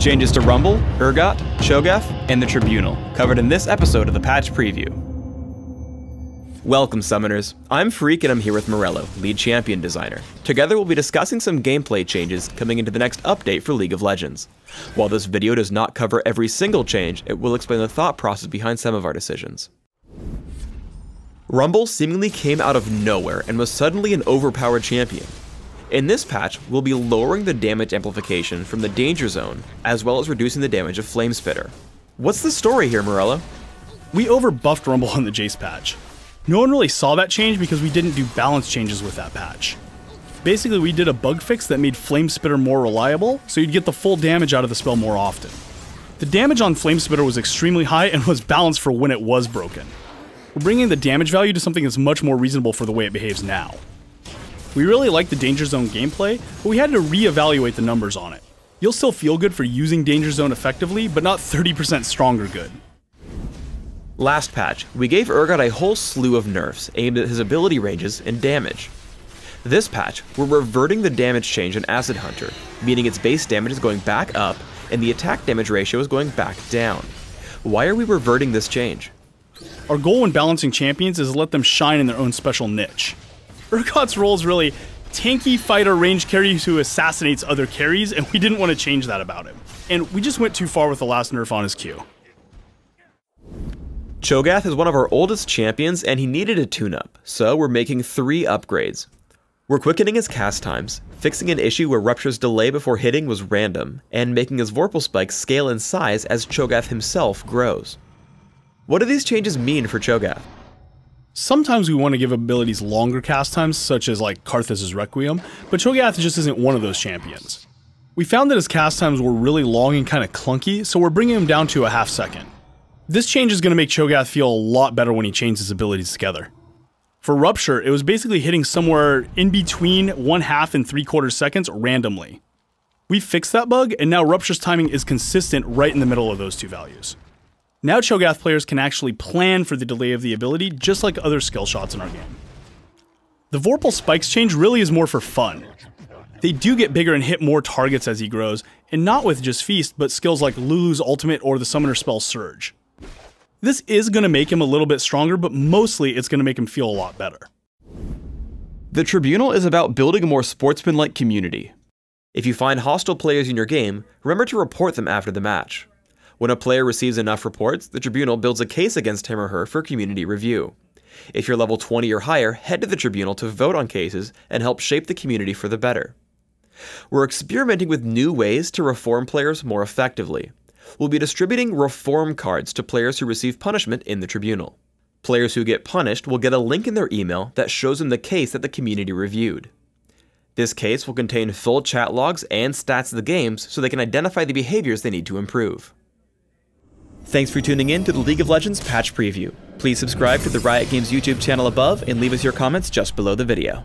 Changes to Rumble, Urgot, Cho'Gath, and the Tribunal, covered in this episode of the patch preview. Welcome, Summoners. I'm Freak and I'm here with Morello, lead champion designer. Together we'll be discussing some gameplay changes coming into the next update for League of Legends. While this video does not cover every single change, it will explain the thought process behind some of our decisions. Rumble seemingly came out of nowhere and was suddenly an overpowered champion. In this patch, we'll be lowering the damage amplification from the danger zone, as well as reducing the damage of Flame Spitter. What's the story here, Morello? We overbuffed Rumble on the Jace patch. No one really saw that change because we didn't do balance changes with that patch. Basically, we did a bug fix that made Flame Spitter more reliable, so you'd get the full damage out of the spell more often. The damage on Flame Spitter was extremely high and was balanced for when it was broken. We're bringing the damage value to something that's much more reasonable for the way it behaves now. We really like the Danger Zone gameplay, but we had to re-evaluate the numbers on it. You'll still feel good for using Danger Zone effectively, but not 30% stronger good. Last patch, we gave Urgot a whole slew of nerfs aimed at his ability ranges and damage. This patch, we're reverting the damage change in Acid Hunter, meaning its base damage is going back up and the attack damage ratio is going back down. Why are we reverting this change? Our goal when balancing champions is to let them shine in their own special niche. Urgot's role is really tanky fighter range carry who assassinates other carries, and we didn't want to change that about him. And we just went too far with the last nerf on his Q. Cho'Gath is one of our oldest champions and he needed a tune-up, so we're making 3 upgrades. We're quickening his cast times, fixing an issue where Rupture's delay before hitting was random, and making his Vorpal spikes scale in size as Cho'Gath himself grows. What do these changes mean for Cho'Gath? Sometimes we want to give abilities longer cast times, such as like Karthus' Requiem, but Cho'Gath just isn't one of those champions. We found that his cast times were really long and kind of clunky, so we're bringing him down to a half second. This change is going to make Cho'Gath feel a lot better when he chains his abilities together. For Rupture, it was basically hitting somewhere in between 1/2 and 3/4 seconds randomly. We fixed that bug, and now Rupture's timing is consistent right in the middle of those two values. Now Cho'Gath players can actually plan for the delay of the ability, just like other skill shots in our game. The Vorpal spikes change really is more for fun. They do get bigger and hit more targets as he grows, and not with just Feast, but skills like Lulu's ultimate or the summoner spell Surge. This is going to make him a little bit stronger, but mostly it's going to make him feel a lot better. The Tribunal is about building a more sportsman-like community. If you find hostile players in your game, remember to report them after the match. When a player receives enough reports, the Tribunal builds a case against him or her for community review. If you're level 20 or higher, head to the Tribunal to vote on cases and help shape the community for the better. We're experimenting with new ways to reform players more effectively. We'll be distributing reform cards to players who receive punishment in the Tribunal. Players who get punished will get a link in their email that shows them the case that the community reviewed. This case will contain full chat logs and stats of the games so they can identify the behaviors they need to improve. Thanks for tuning in to the League of Legends patch preview. Please subscribe to the Riot Games YouTube channel above and leave us your comments just below the video.